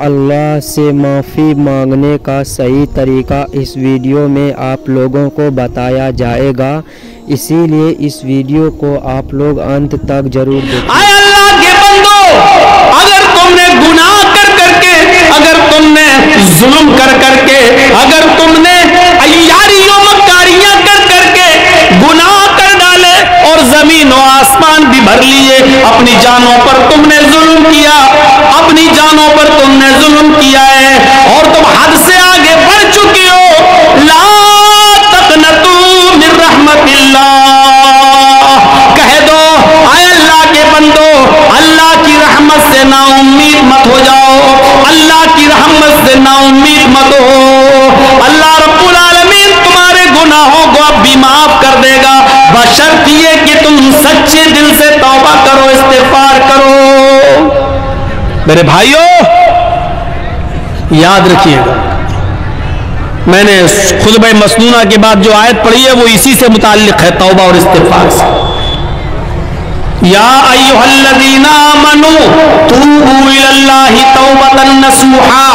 اللہ سے معافی مانگنے کا صحیح طریقہ اس ویڈیو میں آپ لوگوں کو بتایا جائے گا، اسی لیے اس ویڈیو کو آپ لوگ انت تک ضرور دیکھیں۔ اے اللہ کے بندو، اگر تم نے گناہ کر کے، اگر تم نے ظلم کر کے، اگر تم نے عیاریوں مکاریاں کر کے گناہ کر ڈالے اور زمین و آسمان بھی بھر لیے، اپنی جانوں پر تم نے ظلم کیا، اپنی جانوں پر تم نے ظلم کیا ہے اور تم حد سے آگے بڑھ چکے ہو، لا تقنطوا من رحمت اللہ، کہہ دو اے اللہ کے بندو، اللہ کی رحمت سے نا امید مت ہو جاؤ، اللہ کی رحمت سے نا امید مت ہو، اللہ رب العالمین تمہارے گناہوں کو اب بھی معاف کر دے گا، بشرط یہ کہ تم سچے دل سے توبہ کرو، استغفار کرو۔ میرے بھائیوں یاد رکھیے گا، میں نے خطبہ مسنونہ کے بعد جو آیت پڑھی ہے وہ اسی سے متعلق ہے، توبہ اور استغفار سے۔ یا ایھا الذین آمنوا توبوا الی اللہ توبۃ نصوحا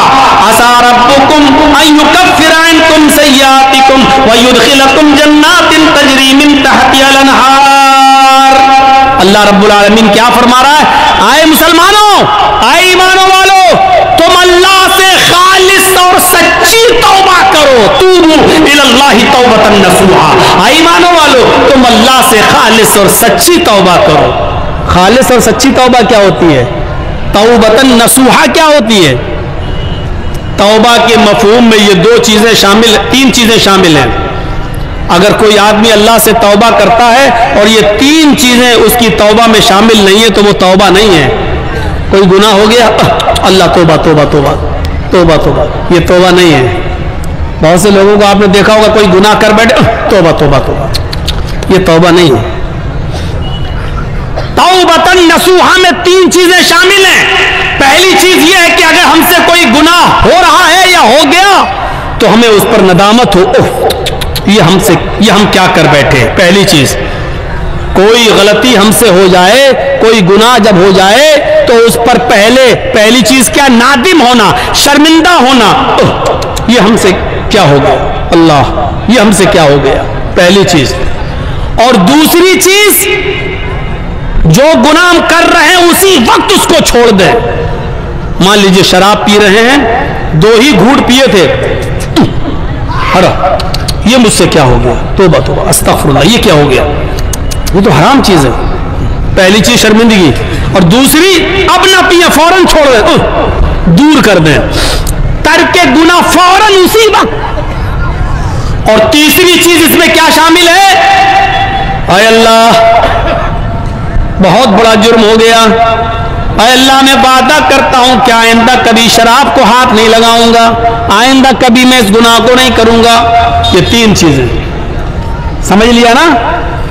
عسى ربکم ان یکفر عنکم سیئاتکم ویدخلکم جنات تجری من تحتها الانہار۔ اللہ رب العالمین کیا فرما رہا ہے؟ آئے مسلمانوں، آئے ایمانوں والو، تم اللہ سے خالص اور سچی توبہ کرو، توبوا الی اللہ توبۃ نصوحا، آئے ایمانوں والو تم اللہ سے خالص اور سچی توبہ کرو۔ خالص اور سچی توبہ کیا ہوتی ہے؟ توبۃ نصوحا کیا ہوتی ہے؟ توبہ کے مفہوم میں یہ تین چیزیں شامل ہیں۔ اگر کوئی آدمی اللہ سے توبہ کرتا ہے اور یہ تین چیزیں اس کی توبہ میں شامل نہیں ہیں تو وہ توبہ نہیں ہے۔ کوئی گناہ ہو گیا، اللہ توبہ توبہ توبہ توبہ توبہ، یہ توبہ نہیں ہے۔ بہت سے لوگوں کو آپ نے دیکھا ہوگا کوئی گناہ کر بیٹھے، توبہ توبہ توبہ، یہ توبہ نہیں ہے۔ توبۃ نصوحا میں تین چیزیں شامل ہیں۔ پہلی چیز یہ ہے کہ اگر ہم سے کوئی گناہ ہو رہا ہے یا ہو گیا تو ہمیں اس پر ندامت ہو، یہ ہم کیا کر بیٹھے۔ پہلی چیز، کوئی غلطی ہم سے ہو جائے، کوئی گناہ جب ہو جائے تو اس پر پہلی چیز کیا؟ نادم ہونا، شرمندہ ہونا، یہ ہم سے کیا ہو گیا، اللہ یہ ہم سے کیا ہو گیا، پہلی چیز۔ اور دوسری چیز، جو گناہ ہم کر رہے ہیں اسی وقت اس کو چھوڑ دیں۔ مان لیجئے شراب پی رہے ہیں، 2 ہی گھونٹ پیے تھے، یہ مجھ سے کیا ہو گیا، توبہ توبہ استغفر اللہ، یہ کیا ہو گیا، یہ تو حرام چیز ہے۔ پہلی چیز شرمندگی، اور دوسری اب نہ پیے، فوراً چھوڑ دیں، دور کر دیں، ترک گناہ فوراً اسی وقت۔ اور تیسری چیز اس میں کیا شامل ہے؟ اے اللہ بہت بڑا جرم ہو گیا، اے اللہ میں وعدہ کرتا ہوں کہ آئندہ کبھی شراب کو ہاتھ نہیں لگاؤں گا، آئندہ کبھی میں اس گناہ کو نہیں کروں گا۔ یہ تین چیزیں سمجھ لیا نا؟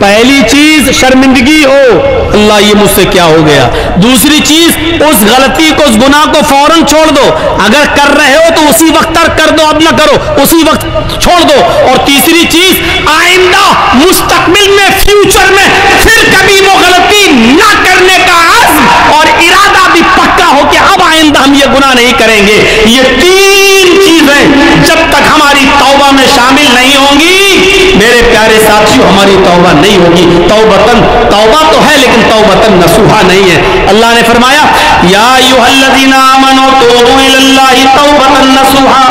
پہلی چیز شرمندگی ہو، اللہ یہ مجھ سے کیا ہو گیا۔ دوسری چیز، اس غلطی کو، اس گناہ کو فوراً چھوڑ دو، اگر کر رہے ہو تو اسی وقت ترک کر دو، اب نہ کرو، اسی وقت چھوڑ دو۔ اور تیسری چیز، آئندہ مستقبل میں، فیوچر میں پھر کبھی وہ غلطی نہ کرنے کا عزم اور ارادہ بھی پکا ہو کہ اب آئندہ ہم یہ گناہ نہیں کریں گے۔ یہ تین چیزیں جب تک ہماری توبہ میں شامل نہیں ہوں گی میرے پیارے ساتھیوں، ہماری توبہ نہیں ہوگی۔ توبہ تو ہے لیکن توبۃ نصوحا نہیں ہے۔ اللہ نے فرمایا یا ایھا الذین آمنوا توبوا الی اللہ توبۃ نصوحا،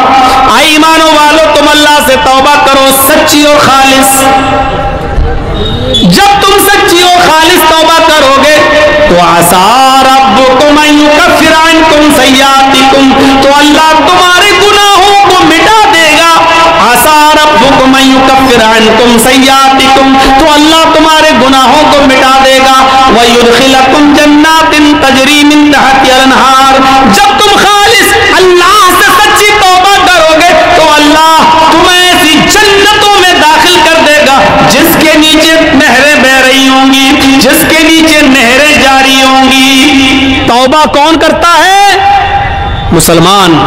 اے ایمانوں والو تم اللہ سے توبہ کرو سچی اور خالص۔ جب تم سچی اور خالص توبہ کرو گے تو عسیٰ ربکم ان یکفر عنکم سیئاتکم، تو اللہ تمہارے گناہوں کو مٹا دے گا۔ عسیٰ ربکم ان یکفر عنکم سیئاتکم، تو اللہ تمہارے گناہوں کو مٹا دے گا۔ ویدخلکم جنات تجری من تحتها الانہار، جب تم خالص اللہ سے سچی توبہ کرو گے تو اللہ تمہیں ایسی جنتوں میں داخل کر دے گا جس کے نیچے نہریں بہ رہی ہوں گی، جس کے نیچے نہریں جاری ہوں گی۔ توبہ کون کرتا ہے؟ مسلمان۔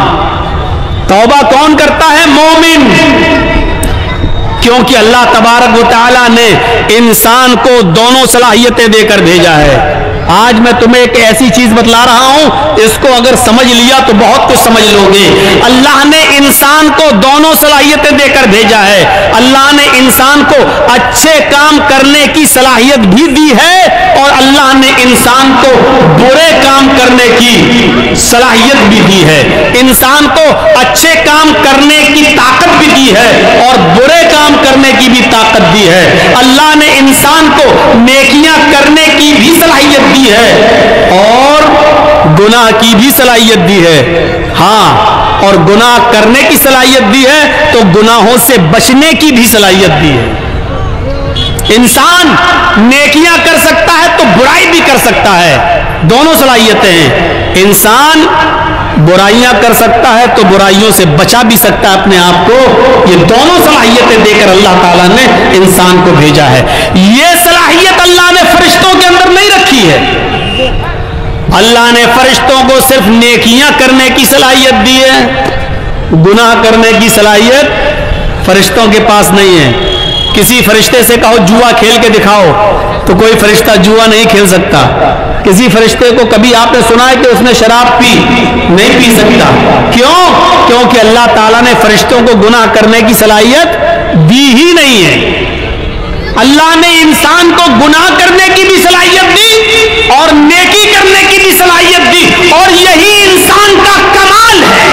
توبہ کون کرتا ہے؟ مومن۔ کیونکہ اللہ تبارک و تعالیٰ نے انسان کو دونوں صلاحیتیں دے کر بھیجا ہے۔ آج میں تمہیں ایک ایسی چیز بتلا رہا ہوں، اس کو اگر سمجھ لیا تو بہت کچھ سمجھ لو گے۔ اللہ نے انسان کو دونوں صلاحیتیں دے کر بھیجا ہے۔ اللہ نے انسان کو اچھے کام کرنے کی صلاحیت بھی دی ہے، اور اللہ نے انسان کو برے کام کرنے کی صلاحیت بھی دی ہے۔ انسان کو اچھے کام کرنے کی طاقت بھی دی ہے اور برے کام کرنے کی بھی طاقت دی ہے۔ اللہ نے انسان کو نیکیاں کرنے کی بھی صلاحیت دی ہے اور گناہ کی بھی صلاحیت دی ہے۔ ہاں، اور گناہ کرنے کی صلاحیت دی ہے تو گناہوں سے بچنے کی بھی صلاحیت دی ہے۔ انسان نیکیاں کر سکتا ہے تو برائی بھی کر سکتا ہے، دونوں صلاحیتیں ہیں۔ انسان برائیاں کر سکتا ہے تو برائیوں سے بچا بھی سکتا ہے اپنے آپ کو۔ یہ دونوں صلاحیتیں دے کر اللہ تعالیٰ نے انسان کو بھیجا ہے۔ یہ صلاحیت اللہ نے فرشتوں کے اندر نہیں رکھی ہے۔ اللہ نے فرشتوں کو صرف نیکیاں کرنے کی صلاحیت دی ہے، گناہ کرنے کی صلاحیت فرشتوں کے پاس نہیں ہے۔ کسی فرشتے سے کہو جوا کھیل کے دکھاؤ تو کوئی فرشتہ جوا نہیں کھیل سکتا۔ کسی فرشتے کو کبھی آپ نے سنا ہے کہ اس نے شراب پی؟ نہیں پی سکتا۔ کیوں؟ کیونکہ اللہ تعالیٰ نے فرشتوں کو گناہ کرنے کی صلاحیت دی ہی نہیں ہے۔ اللہ نے انسان کو گناہ کرنے کی بھی صلاحیت دی اور نیکی کرنے کی بھی صلاحیت دی، اور یہی انسان کا کمال ہے۔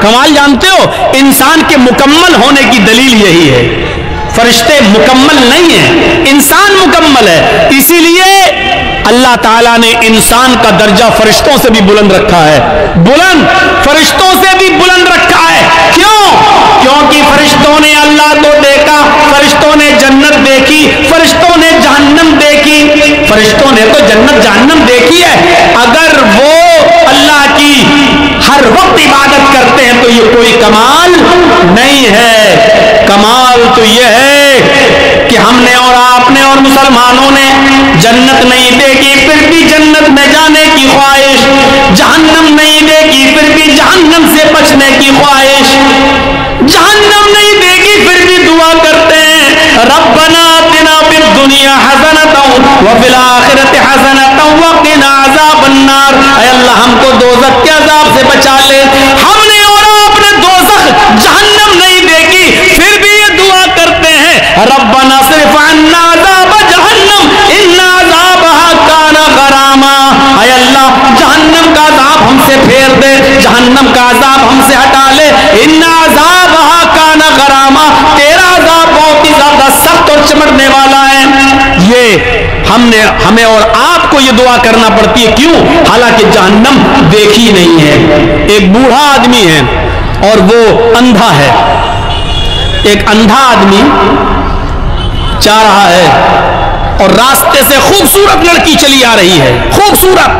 کمال جانتے ہو؟ انسان کے مکمل ہونے کی دلیل یہی ہے۔ فرشتے مکمل نہیں ہیں، انسان مکمل ہے۔ اسی لیے اللہ تعالیٰ نے انسان کا درجہ فرشتوں سے بھی بلند رکھا ہے، بلند فرشتوں سے بھی بلند رکھا ہے۔ کیوں؟ کیونکہ فرشتوں نے اللہ کو دیکھا، فرشتوں نے جنت دیکھی، فرشتوں نے جہنم دیکھی۔ فرشتوں نے تو جنت جہنم دیکھی ہے۔ اگر وہ اللہ کی ہر وقت عبادت کرتے ہیں تو یہ کوئی کمال نہیں ہے۔ کمال تو یہ ہے کہ ہم نے اور آپ نے اور مسلمانوں نے جنت نہیں دیکھی پھر بھی جنت میں جانے کی خواہش، جہنم نہیں دیکھی پھر بھی جہنم سے بچنے کی خواہش، جہنم نہیں دیکھی پھر بھی دعا کرتے ہیں ربنا آتنا فی الدنیا حسنۃ وفی الآخرۃ حسنۃ وقنا عذاب النار۔ اے اللہ ہم کو دوزخ کے عذاب سے بچا لے۔ ہم نے اور آپ نے دوزخ جہنم نہیں دیکھی پھر بھی یہ دعا کرتے ہیں ربنا صرف عنا عذاب جہنم ان عذابها کان غراما۔ اے اللہ جہنم کا عذاب ہم سے پھیر دے، جہنم کا عذاب ہم سے ہٹا لے۔ ان عذابها کان غراما، تیرا عذاب بہت ہی زیادہ سخت اور چمٹنے والا ہے۔ یہ ہمیں اور آپ کو یہ دعا کرنا پڑتی ہے۔ کیوں؟ حالانکہ جہنم دیکھی نہیں ہے۔ ایک بوڑھا آدمی ہے اور وہ اندھا ہے۔ ایک اندھا آدمی جا رہا ہے اور راستے سے خوبصورت لڑکی چلی آ رہی ہے، خوبصورت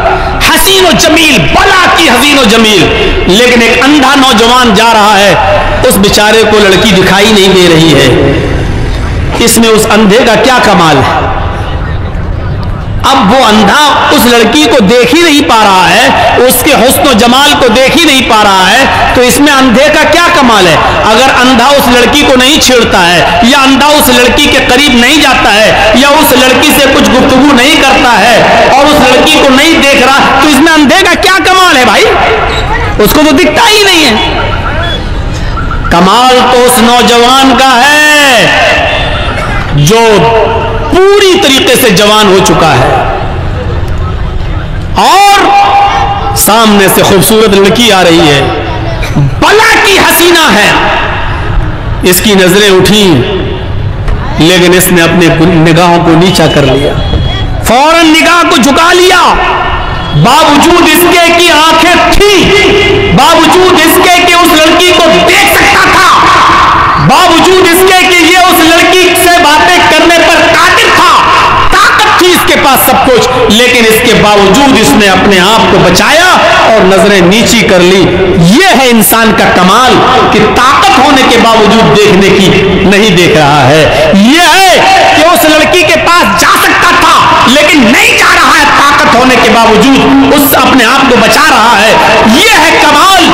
حسین و جمیل، بلا کی حسین و جمیل، لیکن ایک اندھا نوجوان جا رہا ہے، اس بیچارے کو لڑکی دکھائی نہیں دے رہی ہے۔ اس میں اس اندھے کا کیا کمال ہے؟ اب وہ اندھا اس لڑکی کو دیکھ ہی نہیں پا رہا ہے، اس کے حسن و جمال کو دیکھ ہی نہیں پا رہا ہے، تو اس میں اندھے کا کیا کمال ہے؟ اگر اندھا اس لڑکی کو نہیں چھیڑتا ہے، یا اندھا اس لڑکی کے قریب نہیں جاتا ہے، یا اس لڑکی سے کچھ گفتگو نہیں کرتا ہے اور اس لڑکی کو نہیں دیکھ رہا، تو اس میں اندھے کا کیا کمال ہے بھائی؟ اس کو تو دکھتا ہی نہیں ہے۔ کمال تو اس نوجوان کا ہے جو پوری طریقے سے جوان ہو چکا ہے اور سامنے سے خوبصورت لڑکی آ رہی ہے، بلا کی حسینہ ہے، اس کی نظریں اٹھیں لیکن اس نے اپنے نگاہوں کو نیچا کر لیا، فوراً نگاہ کو جھکا لیا، باوجود اس کے کہ آنکھیں تھیں، باوجود اس کے کہ اس لڑکی کو دیکھ سکتا تھا، باوجود اس کے کہ یہ اس لڑکی سے باتیں کرنے پر قادر تھا، طاقت تھی اس کے پاس سب کچھ، لیکن اس کے باوجود اس نے اپنے آپ کو بچایا اور نظریں نیچی کر لی۔ یہ ہے انسان کا کمال کہ طاقت ہونے کے باوجود دیکھنے کی نہیں دیکھ رہا ہے۔ یہ ہے کہ اس لڑکی کے پاس جا سکتا تھا لیکن نہیں جا رہا ہے، طاقت ہونے کے باوجود اس اپنے آپ کو بچا رہا ہے۔ یہ ہے کمال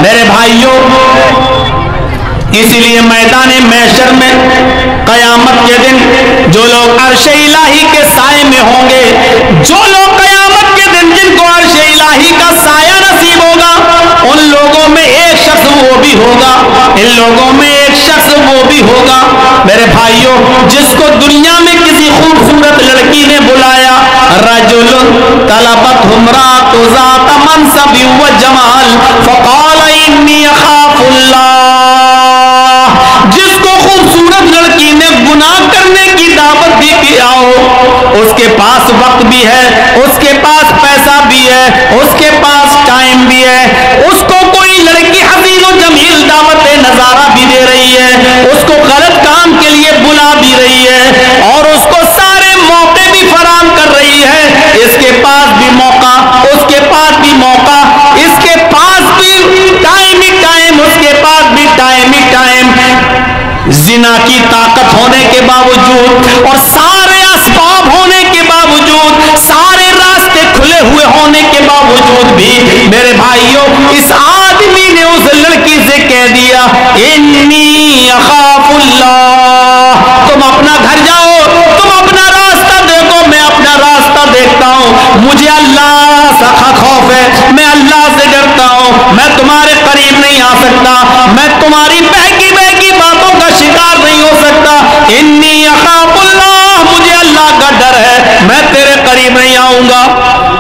میرے بھائیوں۔ اسی لیے میدان محشر میں قیامت کے دن جو لوگ عرش الہی کے سائے میں ہوں گے، جو لوگ قیامت دن جن کو عرش الہی کا سایہ نصیب ہوگا ان لوگوں میں ایک شخص وہ بھی ہوگا, ان لوگوں میں ایک شخص وہ بھی ہوگا میرے بھائیوں جس کو دنیا میں کسی خوبصورت لڑکی نے بلایا, رجل طلبت امرأۃ ذات منصب و جمال فقال انی اخاف اللہ, جس کو خوبصورت لڑکی نے گناہ کرنے کی دعوت دی کہ آؤ, اس کے پاس وقت بھی ہے, اس کے پاس پیسہ بھی ہے, اس کے پاس ٹائم بھی ہے, اس کو کوئی لڑکی حسین و جمیل دعوت نظارہ بھی دے رہی ہے, اس کو غلط کام کے لیے بلا بھی رہی ہے اور اس کو سارے موقع بھی فراہم کر رہی ہے, اس کے پاس بھی موقع, اس کے پاس بھی موقع, اس کے پاس بھی ٹائم ہی ٹائم, اس کے پاس بھی ٹائم ہی ٹائم, زنا کی طاقت ہونے کے باوجود اور سارے اسباب ہونے کے باوجود, سارے راستے کھلے ہوئے ہونے کے باوجود بھی میرے بھائیوں اس آدمی نے اس لڑکی سے کہہ دیا انی اخاف اللہ, تم اپنا گھر جاؤ, تم اپنا راستہ دیکھو, میں اپنا راستہ دیکھتا ہوں, مجھے اللہ سے خوف ہے, میں اللہ سے ڈرتا ہوں, میں تمہارے قریب نہیں آ سکتا, میں تمہاری بہکی بہکی باتوں کا شکار نہیں ہو سکتا, انی اخاف اللہ, مجھے اللہ کا ڈر ہے, میں تیرے قریب نہیں آؤں گا.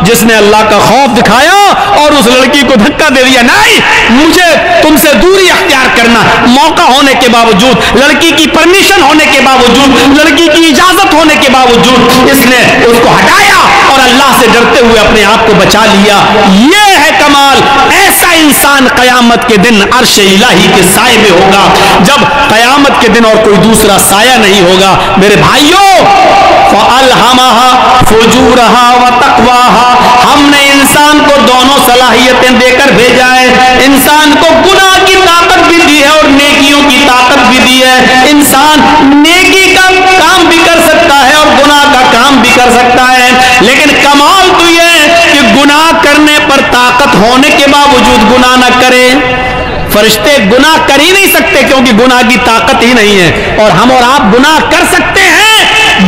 جس نے اللہ کا خوف دکھایا اور اس لڑکی کو دھکا دے دیا, نہیں مجھے تم سے دوری اختیار کرنا, موقع ہونے کے باوجود, لڑکی کی پرمیشن ہونے کے باوجود, لڑکی کی اجازت ہونے کے باوجود اس نے اس کو ہٹایا اور اللہ سے ڈرتے ہوئے اپنے آپ کو بچا لیا. یہ ہے کمال. ایسا انسان قیامت کے دن عرش الہی کے سائے میں ہوگا, جب قیامت کے دن اور کوئی دوسرا سایہ نہیں ہوگا. میرے بھائیوں فَأَلْهَمَهَا فُجُورَهَا وَتَقْوَاهَا, ہم نے انسان کو دونوں صلاحیتیں دے کر بھیجا ہے. انسان کو گناہ کی طاقت بھی دی ہے اور نیکیوں کی طاقت بھی دی ہے. انسان نیکی کا کام بھی کر سکتا ہے اور گناہ کا کام بھی کر سکتا ہے, لیکن کمال تو یہ ہے کہ گناہ کرنے پر طاقت ہونے کے باوجود گناہ نہ کرے. فرشتے گناہ کر ہی نہیں سکتے کیونکہ گناہ کی طاقت ہی نہیں ہے, اور ہم اور آپ گناہ کر سکتے ہیں,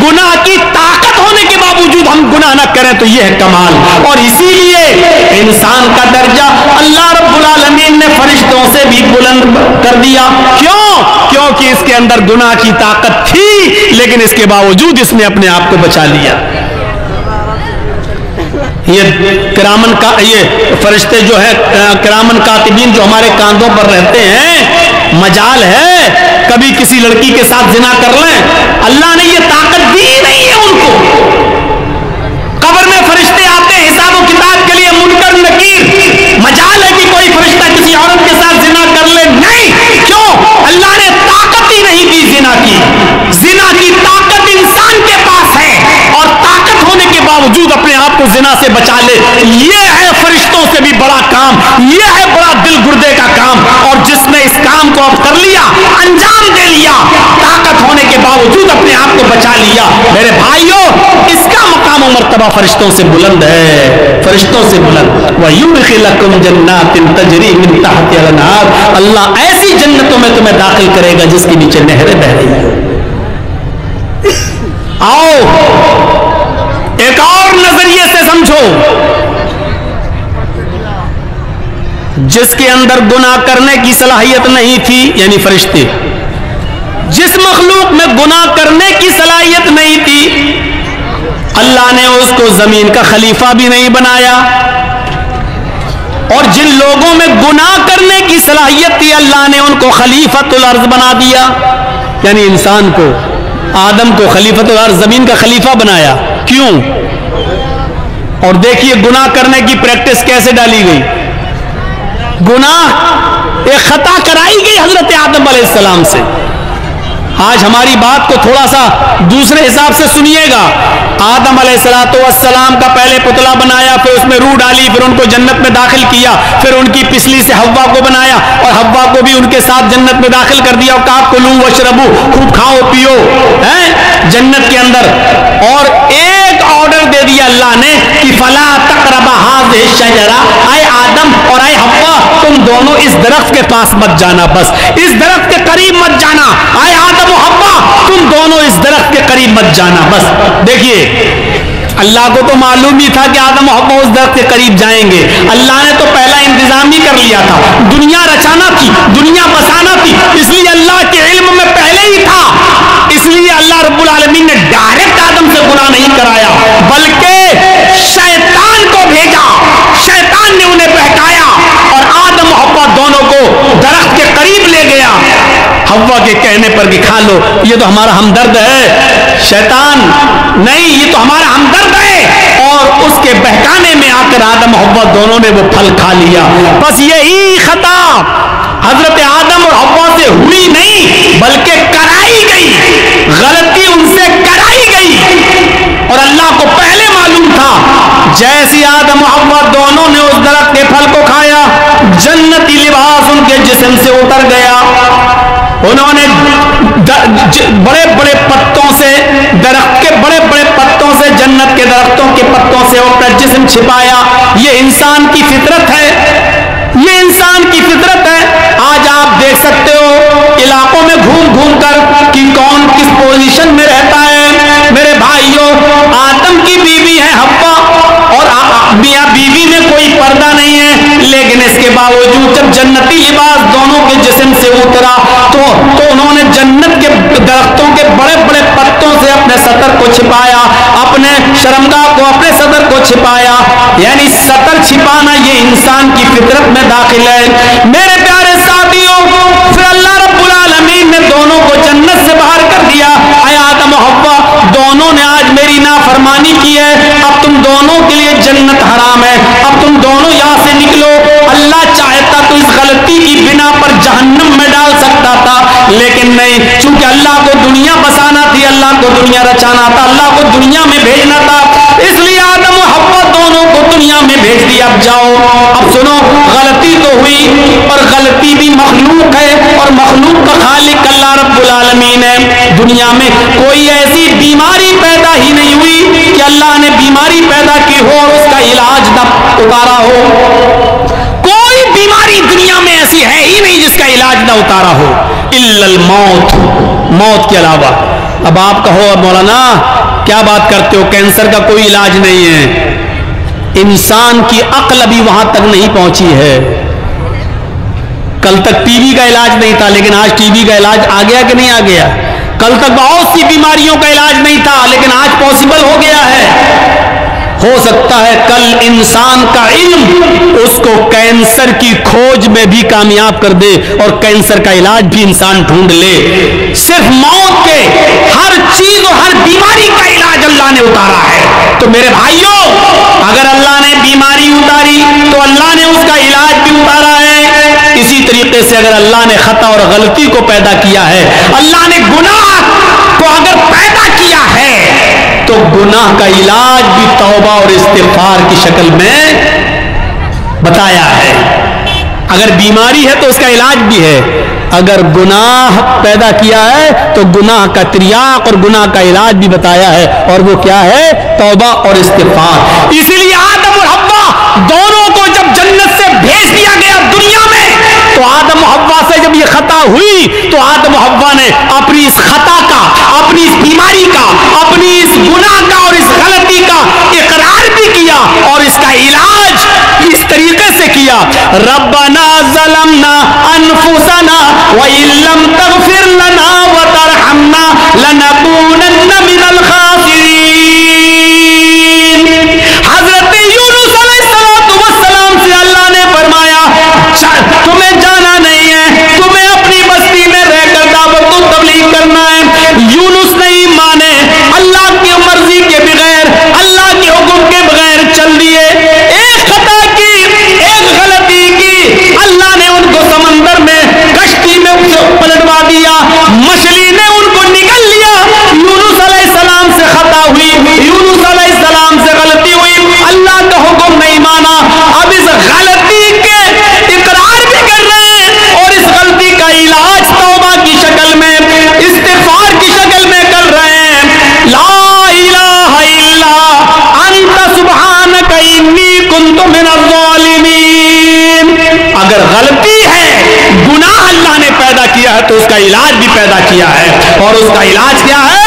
گناہ کی طاقت ہونے کے باوجود ہم گناہ نہ کریں, تو یہ ہے کمال. اور اسی لیے انسان کا درجہ اللہ رب العالمین نے فرشتوں سے بھی بلند کر دیا. کیوں؟ کیونکہ اس کے اندر گناہ کی طاقت تھی, لیکن اس کے باوجود اس نے اپنے آپ کو بچا لیا. یہ کرامن کا یہ فرشتے جو ہے کرامن کاتبین جو ہمارے کاندھوں پر رہتے ہیں, مجال ہے کبھی کسی لڑکی کے ساتھ زنا کر لیں, اللہ نے یہ طاقت دی نہیں ہے ان کو. قبر میں فرشتے آتے ہیں حساب و کتاب کے لیے, منکر نکیر, مجال ہے کہ کوئی فرشتہ کسی عورت کے ساتھ زنا کر لے, نہیں. کیوں؟ اللہ نے طاقت ہی نہیں دی زنا کی. زنا کی طاقت انسان کے پاس ہے اور طاقت ہونے کے باوجود اپنے آپ کو زنا سے بچا لے. یہ ہے فرشتوں سے بھی بڑا کام, یہ ہے بڑا دل گردے کا کام. اور جس نے اس کام کو اب کر لیا, انجام دے لیا, طاقت ہونے کے باوجود اپنے آپ کو بچا لیا, میرے بھائیوں اس کا مقام و مرتبہ فرشتوں سے بلند ہے, فرشتوں سے بلند. وَيُدْخِلَكُمْ جَنَّاتٍ تَجْرِي مِن تَحْتِهَا الْأَنْهَارُ, اللہ ایسی جنتوں میں تمہیں داخل کرے گا جس کے نیچے نہریں بہ رہی ہوں. آؤ ایک اور نظریے سے سمجھو, جس کے اندر گناہ کرنے کی صلاحیت نہیں تھی, یعنی فرشتے, جس مخلوق میں گناہ کرنے کی صلاحیت نہیں تھی, اللہ نے اس کو زمین کا خلیفہ بھی نہیں بنایا. اور جن لوگوں میں گناہ کرنے کی صلاحیت تھی, اللہ نے ان کو خلیفۃ الارض بنا دیا, یعنی انسان کو, آدم کو خلیفۃ الارض, زمین کا خلیفہ بنایا. کیوں؟ اور دیکھیے گناہ کرنے کی پریکٹس کیسے ڈالی گئی. گناہ ایک خطا کرائی گئی حضرت آدم علیہ السلام سے. آج ہماری بات کو تھوڑا سا دوسرے حساب سے سنیے گا. آدم علیہ السلام کا پہلے پتلا بنایا, پھر اس میں روح ڈالی, پھر ان کو جنت میں داخل کیا, پھر ان کی پسلی سے حوا کو بنایا اور حوا کو بھی ان کے ساتھ جنت میں داخل کر دیا, اور کہا کلو وشربو, خوب کھاؤ پیو جنت کے اندر. اور ایک آرڈر دے دیا اللہ نے کہ فلا تقربا هذه الشجرہ, اے آدم اور اے حوا تم دونوں اس درخت کے پاس مت جانا, بس اس درخت کے قریب مت جانا. اے آدم و حوا تم دونوں اس درخت کے قریب مت جانا, بس. دیکھیے اللہ کو تو معلوم ہی تھا کہ آدم و حوا اس درخت کے قریب جائیں گے. اللہ نے تو پہلا انتظام ہی کر لیا تھا. دنیا رچانا تھی, دنیا بسانا تھی, اس لیے اللہ کے علم میں پہلے ہی تھا. اس لیے اللہ رب العالمین نے ڈائریکٹ آدم سے گناہ نہیں کرایا, بلکہ شیطان کو بھیجا. شیطان نے انہیں بہکایا اور آدم و حوا دونوں کو درخت کے قریب لے گیا. حوا کے کہنے پر کہ کھا لو, یہ تو ہمارا ہمدرد ہے. شیطان نہیں, یہ تو ہمارا ہمدرد ہے, اور اس کے بہکانے میں آ کر آدم و حوا دونوں نے وہ پھل کھا لیا. بس یہی خطا حضرت آدم اور حوا سے ہوئی نہیں بلکہ کرائی گئی. غلطی ان سے کرائی گئی, اور اللہ کو پہلے معلوم تھا. جیسی آدم و حوا دونوں نے اس درخت کے پھل کو کھایا, جنتی لباس ان کے جسم سے اتر گیا. انہوں نے بڑے بڑے پتوں سے, درخت کے بڑے بڑے پتوں سے, جنت کے درختوں کے پتوں سے اپنا جسم چھپایا. یہ انسان کی فطرت ہے, یہ انسان کی فطرت ہے. آج آپ دیکھ سکتے ہو علاقوں میں گھوم گھوم کر کہ کون کس پوزیشن میں رہتا ہے. میرے بھائیوں, آدم کی بیوی ہے حوا, اور میاں بیوی میں کوئی پردہ نہیں ہے, لیکن اس کے باوجود جب جنتی لباس دونوں کے جسم سے اترا تو انہوں نے جنت کے درختوں کے بڑے بڑے پتوں سے اپنے سطر کو چھپایا, اپنے شرمگاہ کو, اپنے سطر کو چھپایا. یعنی سطر چھپانا یہ انسان کی فطرت میں داخل ہے. میرے پیارے ساتھیوں, پھر اللہ رب العالمین نے دونوں کو جنت سے باہر کر دیا. اے آدم و حوا, دونوں نے آج میری نافرمانی کی ہے, اب تم دونوں کے لیے جنت حرام ہے, اب تم دونوں یہاں سے نکلو. اللہ چاہتا تو اس غلطی کی بنا پر جہنم میں ڈال سکتا تھا, لیکن نہیں, چونکہ اللہ کو دنیا بسانا تھی, اللہ کو دنیا رچانا تھا, اللہ کو دنیا میں بھیجنا تھا, اس لیے آدم و حوا دونوں کو دنیا میں بھیج دیا. اب جاؤ, اب سنو, غلطی تو ہوئی, اور غلطی بھی مخلوق ہے, اور مخلوق کا خالق اللہ رب العالمین ہے. دنیا میں کوئی ایسی بیماری پیدا ہی نہیں ہوئی کہ اللہ نے بیماری پیدا کی ہو اور اس کا علاج نہ اتارا ہو. کوئی بیماری دنیا میں ایسی ہے ہی نہیں جس کا علاج نہ اتارا ہو, الا الموت, موت کے علاوہ. اب آپ کہو مولانا کیا بات کرتے ہو, کینسر کا کوئی علاج نہیں ہے. انسان کی عقل ابھی وہاں تک نہیں پہنچی ہے. کل تک ٹی بی کا علاج نہیں تھا, لیکن آج ٹی بی کا علاج آ گیا کہ نہیں آ گیا. کل تک بہت سی بیماریوں کا علاج نہیں تھا, لیکن آج پاسبل ہو گیا ہے. ہو سکتا ہے کل انسان کا علم اس کو کینسر کی کھوج میں بھی کامیاب کر دے اور کینسر کا علاج بھی انسان ڈھونڈ لے. صرف موت کے ہر چیز اور ہر بیماری کا علاج اللہ نے اتارا ہے. تو میرے بھائیوں, اگر اللہ نے بیماری اتاری تو اللہ نے اس کا علاج بھی اتارا ہے. اسی طریقے سے اگر اللہ نے خطا اور غلطی کو پیدا کیا ہے, اللہ نے گناہ کو اگر پیدا کیا ہے, تو گناہ کا علاج بھی توبہ اور استغفار کی شکل میں بتایا ہے. اگر بیماری ہے تو اس کا علاج بھی ہے, اگر گناہ پیدا کیا ہے تو گناہ کا تریاق اور گناہ کا علاج بھی بتایا ہے, اور وہ کیا ہے, توبہ اور استغفار. اسی لیے آدم اور حوا دونوں کو جب جنت سے بھیج دیا گیا دنیا میں, تو آدم و حوا سے جب یہ خطا ہوئی تو آدم و حوا نے اپنی اس خطا کا, اپنی اس بیماری کا, اپنی اس گناہ کا اور اس غلطی کا اقرار بھی کیا, اور اس کا علاج اس طریقے سے کیا. ربنا ظلمنا انفسنا وان لم تغفر لنا وترحمنا لنكونن من الخاسرین. حضرت یونس علیہ السلام سے اللہ نے فرمایا, تمہیں جانا نہیں ہے, تمہیں اپنی بستی میں رہ کر دعوت و تبلیغ کرنا ہے. یونس نہیں مانے, اللہ کی مرضی کے بغیر, اللہ کے حکم کے بغیر چل دیے. ایک خطا کی, ایک غلطی کی, اللہ نے ان کو سمندر میں کشتی میں پلٹوا دیا, مچھلی نے ان کو نگل لیا. یونس علیہ السلام سے خطا ہوئی, یونس علیہ السلام سے غلطی ہوئی, اللہ کا حکم نہیں مانا. اب اس غلطی کے اقرار بھی کر رہے ہیں اور اس غلطی کا علاج توبہ کی شکل میں, استغفار کی شکل میں کر رہے ہیں. لا الہ الا انت سبحانک انی کنت من الظالمین. اگر غلطی ہے, گناہ اللہ نے پیدا کیا ہے, تو اس کا علاج بھی پیدا کیا ہے, اور اس کا علاج کیا ہے,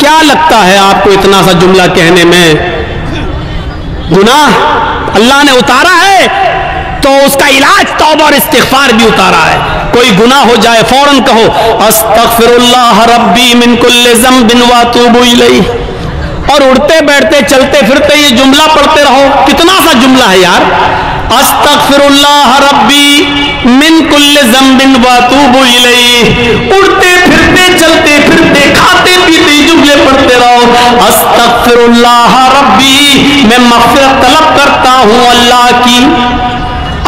کیا لگتا ہے آپ کو اتنا سا جملہ کہنے میں؟ گناہ اللہ نے اتارا ہے تو اس کا علاج توبہ اور استغفار بھی اتارا ہے. کوئی گناہ ہو جائے فوراً کہو استغفر اللہ ربی من کل ذنب واتوب الیہ, اور اڑتے بیٹھتے چلتے پھرتے یہ جملہ پڑھتے رہو. کتنا سا جملہ ہے یار, استغفر اللہ ربی من کل ذنب واتوب الیہ. اڑتے پھرتے چلتے پھرتے کھاتے پیتے جملے پڑھتے رہو. استغفر اللہ ربی, میں مغفرت طلب کرتا ہوں اللہ کی.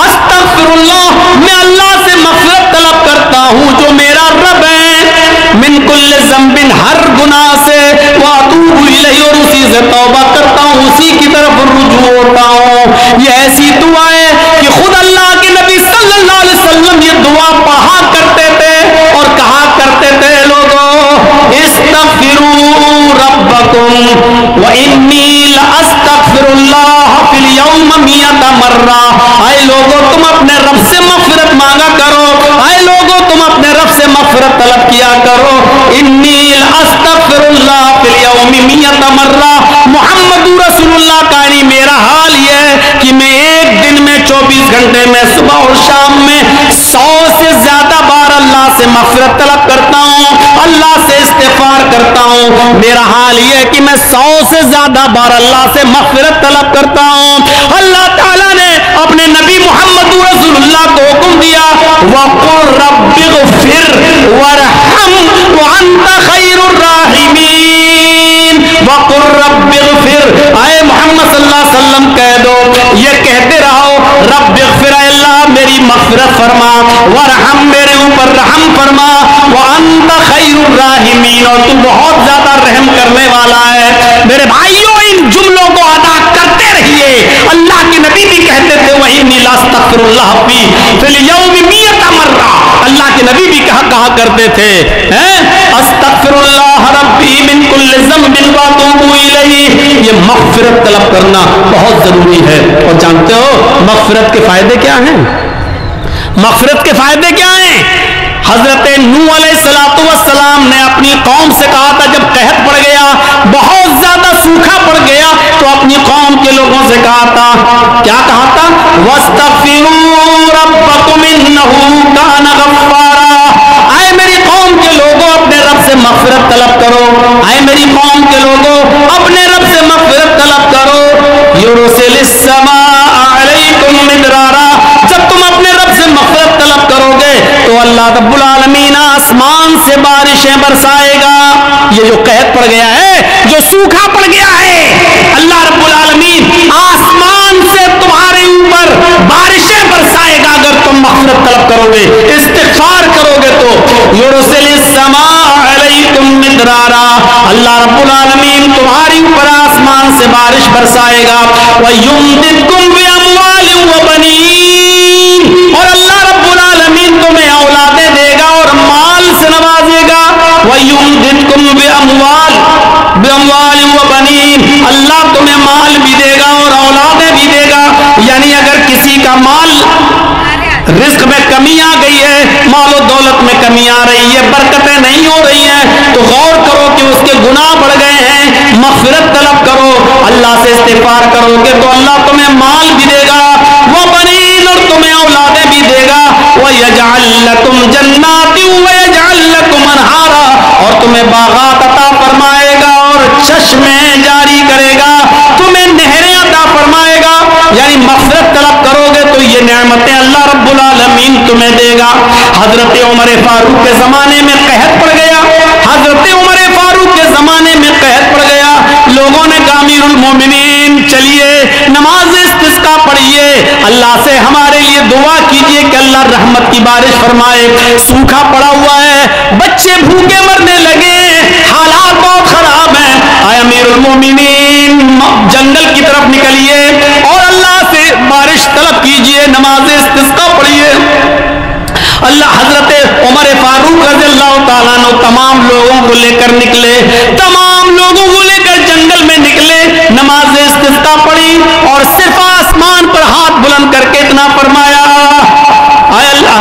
استغفر اللہ, میں اللہ سے مغفرت طلب کرتا ہوں جو میرا رب ہے. من کل ذنب, ہر گناہ سے. واتوب الیہ, اور اسی سے توبہ کرتا ہوں, اسی کی طرف رجوع ہوتا ہوں. یہ ایسی دعا ہے کہ خود اللہ کے نبی صلی اللہ علیہ وسلم یہ دعا پڑھا کرتے تھے اور کہا کرتے تھے لوگوں استغفروا ربکم وانی لاستغفر اللہ فی اليوم 100 مرہ. اے لوگوں تم اپنے رب سے مغفرت مانگا کرو, اے لوگوں تم اپنے رب سے مغفرت طلب کیا کرو. انی لاستغفر اللہ فی اليوم 100 مرہ. محمد رسول اللہ کا نہیں, میرا حال یہ ہے کہ میں ایک دن میں 24 گھنٹے میں صبح اور شام میں 100 سے زیادہ بار اللہ سے مغفرت طلب کرتا ہوں, اللہ سے استغفار کرتا ہوں. میرا حال یہ ہے کہ میں 100 سے زیادہ بار اللہ سے مغفرت طلب کرتا ہوں. اللہ تعالیٰ نے اپنے نبی محمد رسول اللہ کو حکم دیا وَقُلْ رَبِّ اغْفِرْ وَارْحَمْ وَأَنْتَ خَيْرُ الرَّاحِمِينَ. وَقُلْ رَبِّ اغْفِرْ, اے محمد صلی اللہ علیہ وسلم کہہ دو, یہ کہتے رہو رب اغفر, اے اللہ میری مغفرت فرما, وارحم, میرے اوپر رحم فرما, وَأَنْتَ خَيْرُ الرَّاحِمِينَ, اور تو بہت زیادہ رحم کرنے والا ہے. میرے بھائیوں ان جملوں کو ادا کرتے رہیے. اللہ کے نبی بھی کہتے تھے وَإِنِّي لَأَسْتَغْفِرُ اللَّهَ فِي الْيَوْمِ 100 مرہ. اللہ کے نبی بھی کہا کرتے تھے استغفر اللہ ربی من کل ذنب واتوب الیہ. یہ مغفرت طلب کرنا بہت ضروری ہے. اور جانتے ہو مغفرت کے فائدے کیا ہیں؟ مغفرت کے فائدے کیا ہیں؟ حضرت نوح علیہ السلام نے اپنی قوم سے کہا تھا جب قحط پڑ گیا, بہت زیادہ سوکھا پڑ گیا, تو اپنی قوم کے لوگوں سے کہا تھا, کیا کہا تھا؟ وَاسْتَغْفِرُوا رَبَّكُمْ إِنَّهُ كَانَ غَفَّارًا. اے میری قوم کے لوگوں اپنے رب سے مغفرت طلب کرو, اے میری قوم کے لوگوں اپنے رب سے مغفرت طلب کرو. يُرْسِلِ السَّمَاءَ عَلَيْكُمْ مِدْرَارًا. جب تم اپنے رب سے مغفرت طلب کرو گے تو اللہ رب العالمین آسمان سے بارشیں برسائے گا. یہ جو قحط پڑ گیا ہے, جو سوکھا پڑ گیا ہے, اللہ رب العالمین آسمان سے تمہارے اوپر بارشیں برسائے گا اگر تم مغفرت طلب کرو گے, استغفار کرو گے تو. یرسل السماء علیکم مدرارا, اللہ رب العالمین تمہاری اوپر آسمان سے بارش برسائے گا. وَيُمْدِدْكُمْ بِأَمْوَالٍ وَبَنِينَ, اور اللہ رب العالمین تمہیں اولادیں دے گا اور مال سے نوازے گا. وَيُمْدِدْكُمْ بِأَمْوَالٍ وَبَنِينَ, اللہ تمہیں مال بھی دے گا اور اولادیں بھی دے گا. یعنی اگر کسی کا مال رزق میں کمی آ گئی ہے, مال و دولت میں کمی آ رہی ہے, برکتیں نہیں ہو رہی ہیں, تو غور کرو کہ اس کے گناہ بڑھ گئے ہیں, مغفرت طلب کرو, اللہ سے استغفار کرو گے تو اللہ تمہیں مال بھی دے گا, وہ بنین, اور تمہیں اولادیں بھی دے گا. وَيَجْعَلْ لَكُمْ جَنَّاتٍ وَيَجْعَلْ لَكُمْ أَنْهَارًا, اور تمہیں باغات عطا فرمائے گا اور چشمے جاری کرے گا, تمہیں نہریں عطا فرمائے گا. یعنی مغفرت طلب کرو گے تو یہ نعمتیں اللہ رب العالمین تمہیں دے گا. حضرت عمر فاروق کے زمانے میں قحط پڑ گیا, حضرت عمر فاروق کے زمانے میں قحط پڑ گیا. لوگوں نے کہا امیر المومنین چلیے نماز استسقا پڑھیے, اللہ سے ہمارے لیے دعا کیجئے کہ اللہ رحمت کی بارش فرمائے. سوکھا پڑا ہوا ہے, بچے بھوکے مرنے لگے, حالات بہت خراب ہیں. اے امیر المومنین جنگل کی طرف نکلیے اور اللہ سے بارش طلب کیجئے, نماز استسقا پڑھیے. اللہ حضرت عمر فاروق رضی اللہ تعالیٰ عنہ تمام لوگوں کو لے کر نکلے, تمام لوگوں کو لے کر جنگل میں نکلے, نماز استسقا پڑھی اور صرف آسمان پر ہاتھ بلند کر کے اتنا فرمایا, اے اللہ